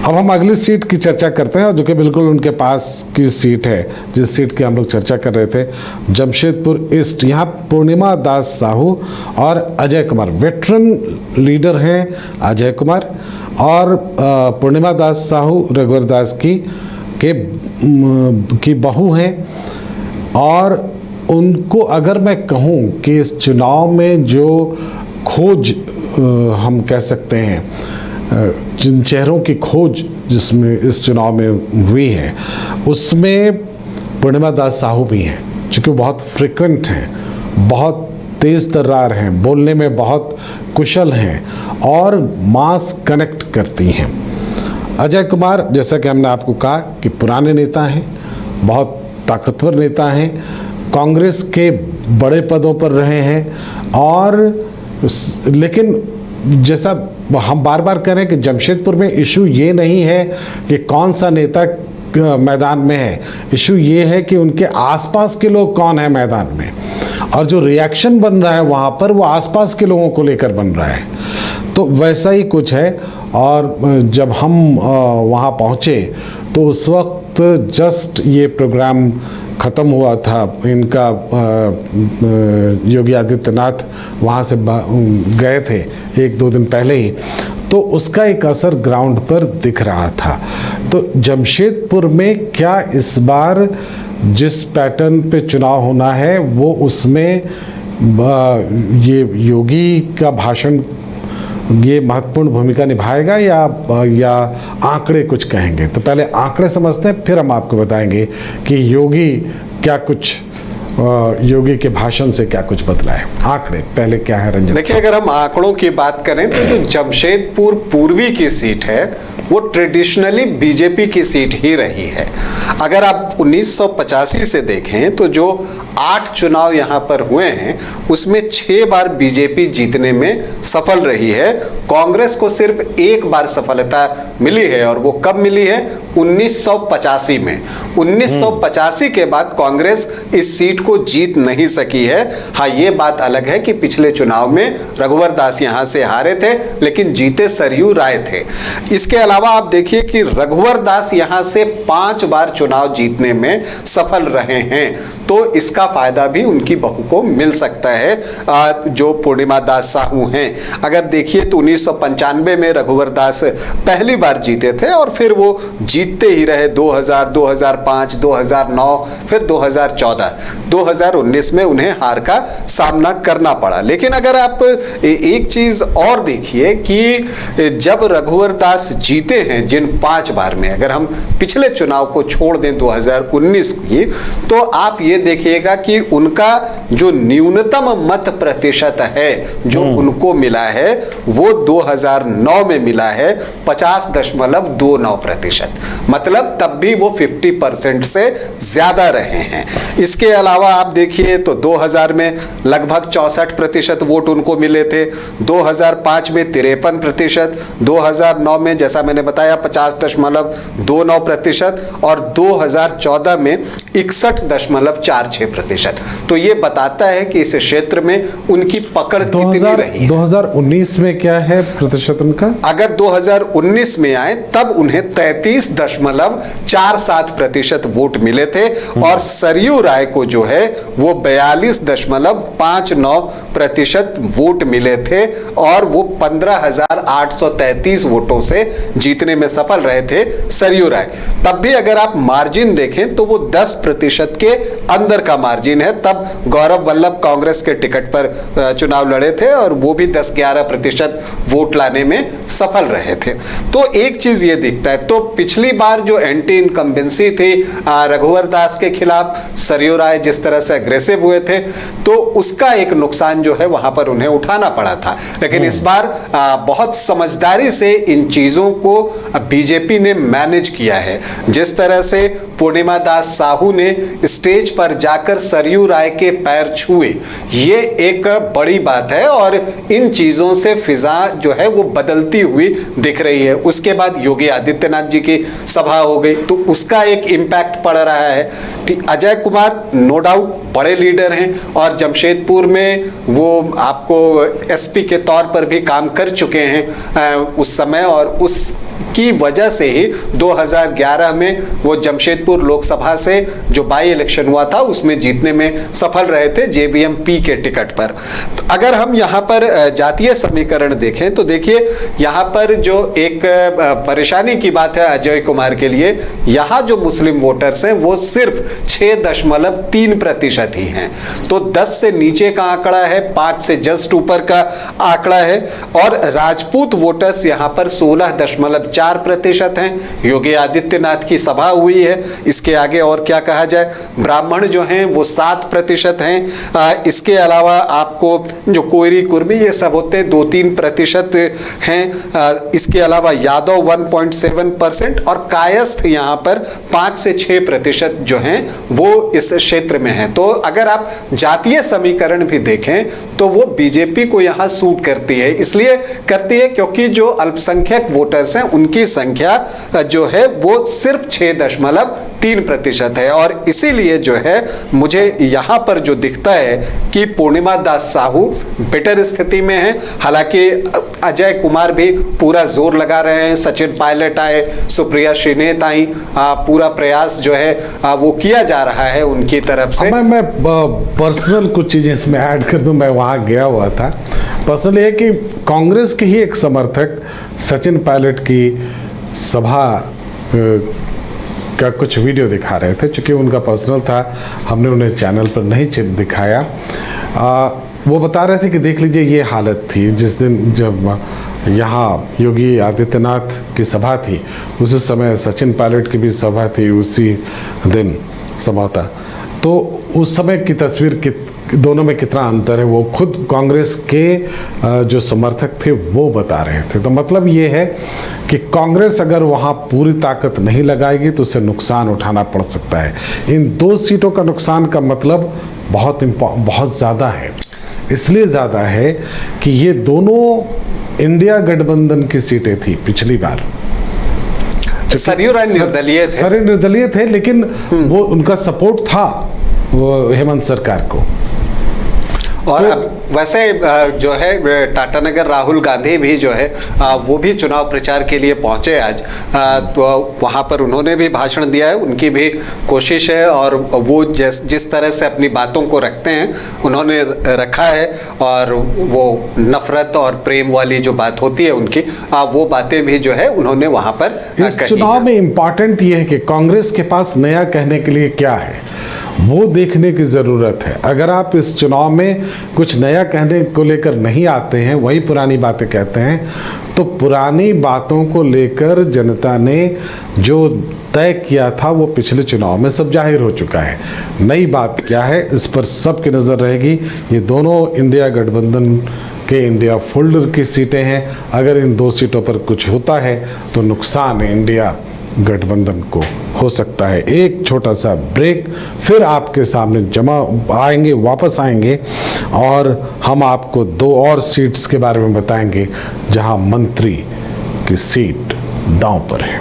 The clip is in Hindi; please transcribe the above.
अब हम अगली सीट की चर्चा करते हैं, जो कि बिल्कुल उनके पास की सीट है, जिस सीट की हम लोग चर्चा कर रहे थे, जमशेदपुर ईस्ट। यहाँ पूर्णिमा दास साहू और अजय कुमार, वेटरन लीडर हैं अजय कुमार, और पूर्णिमा दास साहू रघुवर दास की बहू हैं। और उनको अगर मैं कहूँ कि इस चुनाव में जो खोज हम कह सकते हैं, जिन चेहरों की खोज जिसमें इस चुनाव में हुई है, उसमें पूर्णिमा दास साहू भी हैं, चूँकि बहुत फ्रिक्वेंट हैं, बहुत तेज़ तर्रार हैं, बोलने में बहुत कुशल हैं और मास कनेक्ट करती हैं। अजय कुमार, जैसा कि हमने आपको कहा कि पुराने नेता हैं, बहुत ताकतवर नेता हैं, कांग्रेस के बड़े पदों पर रहे हैं। और लेकिन जैसा हम बार बार कह रहे हैं कि जमशेदपुर में इशू ये नहीं है कि कौन सा नेता मैदान में है, इशू ये है कि उनके आसपास के लोग कौन है मैदान में, और जो रिएक्शन बन रहा है वहाँ पर वो आसपास के लोगों को लेकर बन रहा है। तो वैसा ही कुछ है। और जब हम वहाँ पहुँचे तो उस वक्त जस्ट ये प्रोग्राम ख़त्म हुआ था, इनका योगी आदित्यनाथ वहाँ से गए थे 1-2 दिन पहले ही, तो उसका एक असर ग्राउंड पर दिख रहा था। तो जमशेदपुर में क्या इस बार जिस पैटर्न पे चुनाव होना है वो उसमें ये योगी का भाषण ये महत्वपूर्ण भूमिका निभाएगा या आंकड़े कुछ कहेंगे? तो पहले आंकड़े समझते हैं, फिर हम आपको बताएंगे कि योगी के भाषण से क्या कुछ बदला है। आंकड़े पहले क्या है रंजन? देखिए, अगर हम आंकड़ों की बात करें तो जो जमशेदपुर पूर्वी की सीट है वो ट्रेडिशनली बीजेपी की सीट ही रही है। अगर आप 1985 से देखें तो जो 8 चुनाव यहां पर हुए हैं उसमें 6 बार बीजेपी जीतने में सफल रही है। कांग्रेस को सिर्फ 1 बार सफलता मिली है, और वो कब मिली है? 1985 में। 1985 के बाद कांग्रेस इस सीट को जीत नहीं सकी है। हाँ, ये बात अलग है कि पिछले चुनाव में रघुवर दास यहां से हारे थे, लेकिन जीते सरयू राय थे। इसके अलावा आप देखिए कि रघुवर दास यहां से 5 बार चुनाव जीतने में सफल रहे हैं, तो इसका फायदा भी उनकी बहू को मिल सकता है जो पूर्णिमा दास साहू हैं। अगर देखिए तो 1995 में रघुवर दास पहली बार जीते थे और फिर वो जीतते ही रहे 2000, 2005, 2009, फिर 2014, 2019 में उन्हें हार का सामना करना पड़ा। लेकिन अगर आप एक चीज और देखिए कि जब रघुवर दास जीते हैं जिन 5 बार में, अगर हम पिछले चुनाव को छोड़ दें 2019 की, तो आप ये देखिएगा कि उनका जो न्यूनतम मत प्रतिशत है जो उनको मिला है वो 2009 में मिला है 50.29%। मतलब तब भी वो 50% से ज्यादा रहे हैं। इसके अलावा आप देखिए तो 2000 में लगभग 64% वोट उनको मिले थे, 2005 में 53%, 2009 में जैसा मैंने बताया 50.29% और 2014 में 61.46%। तो ये बताता है कि इस क्षेत्र में उनकी पकड़ कितनी रही है। 2019 में क्या है प्रतिशत उनका? अगर 2019 में आए तब उन्हें 33.47% वोट मिले थे, और सरयू राय को जो है वो 42.59% वोट मिले थे, और वो 15,833 वोटों से जीतने में सफल रहे थे सरयू राय। तब भी अगर आप मार्जिन देखें तो वो 10% के अंदर का मार्जिन है। तब गौरव वल्लभ कांग्रेस के टिकट पर चुनाव लड़े थे और वो भी 10-11% वोट लाने में सफल रहे थे। तो एक चीज ये दिखता है, तो पिछली बार जो एंटी इनकम्बेंसी थी रघुवर दास के खिलाफ, सरयू राय जिस तरह से अग्रेसिव हुए थे, तो उसका एक नुकसान जो है वहां पर उन्हें उठाना पड़ा था। लेकिन इस बार बहुत समझदारी से इन चीजों को बीजेपी ने मैनेज किया है। जिस तरह से पूर्णिमा दास साहू ने स्टेज पर और जाकर सरयू राय के पैर छुए, ये एक बड़ी बात है और इन चीजों से फिजा जो है वो बदलती हुई दिख रही है। उसके बाद योगी आदित्यनाथ जी की सभा हो गई तो उसका एक इम्पैक्ट पड़ रहा है। अजय कुमार नो डाउट बड़े लीडर हैं और जमशेदपुर में वो आपको एसपी के तौर पर भी काम कर चुके हैं उस समय, और उस की वजह से ही 2011 में वो जमशेदपुर लोकसभा से जो बाई इलेक्शन हुआ था उसमें जीतने में सफल रहे थे जेवीएमपी के टिकट पर। तो अगर हम यहाँ पर जातीय समीकरण देखें तो देखिए यहाँ पर जो एक परेशानी की बात है अजय कुमार के लिए, यहाँ जो मुस्लिम वोटर्स हैं वो सिर्फ 6.3% ही हैं। तो 10 से नीचे का आंकड़ा है, 5 से जस्ट ऊपर का आंकड़ा है, और राजपूत वोटर्स यहाँ पर 16.4% हैं। योगी आदित्यनाथ की सभा हुई है, इसके आगे और क्या कहा जाए। ब्राह्मण जो हैं वो 7% हैं। इसके अलावा आपको जो कोयरी कुर्मी ये सब होते हैं 2-3% हैं। इसके अलावा यादव 1.7% और कायस्थ यहाँ पर 5 से 6% जो हैं वो इस क्षेत्र में हैं। तो अगर आप जातीय समीकरण भी देखें तो वो बीजेपी को यहाँ सूट करती है, इसलिए करती है क्योंकि जो अल्पसंख्यक वोटर्स हैं उनकी संख्या जो है वो सिर्फ 6.3% है। और इसीलिए जो है मुझे यहाँ पर जो दिखता है कि पूर्णिमा दास साहू बेटर स्थिति में है। हालांकि अजय कुमार भी पूरा जोर लगा रहे हैं, सचिन पायलट आए, सुप्रिया श्रीनेत आई, पूरा प्रयास जो है वो किया जा रहा है उनकी तरफ से। मैं पर्सनल कुछ चीजें इसमें ऐड कर दूं, मैं वहां गया हुआ था। पर्सनल ये कि कांग्रेस के ही एक समर्थक सचिन पायलट की सभा का कुछ वीडियो दिखा रहे थे, चूंकि उनका पर्सनल था हमने उन्हें चैनल पर नहीं दिखाया। वो बता रहे थे कि देख लीजिए ये हालत थी जिस दिन जब यहाँ योगी आदित्यनाथ की सभा थी, उसी समय सचिन पायलट की भी सभा थी, उसी दिन संभवतः। तो उस समय की तस्वीर दोनों में कितना अंतर है वो खुद कांग्रेस के जो समर्थक थे वो बता रहे थे। तो मतलब ये है कि कांग्रेस अगर वहाँ पूरी ताकत नहीं लगाएगी तो उसे नुकसान उठाना पड़ सकता है। इन 2 सीटों का नुकसान का मतलब बहुत ज़्यादा है, इसलिए ज़्यादा है कि ये दोनों इंडिया गठबंधन की सीटें थी पिछली बार। सरयू राय निर्दलीय थे, लेकिन वो उनका सपोर्ट था वो हेमंत सरकार को। और अब वैसे जो है टाटानगर राहुल गांधी भी जो है वो भी चुनाव प्रचार के लिए पहुंचे आज, तो वहां पर उन्होंने भी भाषण दिया है। उनकी भी कोशिश है और वो जिस तरह से अपनी बातों को रखते हैं उन्होंने रखा है, और वो नफरत और प्रेम वाली जो बात होती है उनकी वो बातें भी जो है उन्होंने वहां पर इस चुनाव में इम्पॉर्टेंट ये है कि कांग्रेस के पास नया कहने के लिए क्या है वो देखने की ज़रूरत है। अगर आप इस चुनाव में कुछ नया कहने को लेकर नहीं आते हैं, वही पुरानी बातें कहते हैं, तो पुरानी बातों को लेकर जनता ने जो तय किया था वो पिछले चुनाव में सब जाहिर हो चुका है। नई बात क्या है इस पर सबकी नज़र रहेगी। ये दोनों इंडिया गठबंधन के इंडिया फोल्डर की सीटें हैं। अगर इन 2 सीटों पर कुछ होता है तो नुकसान इंडिया गठबंधन को हो सकता है। एक छोटा सा ब्रेक, फिर आपके सामने वापस आएंगे और हम आपको 2 और सीट्स के बारे में बताएंगे जहां मंत्री की सीट दांव पर है।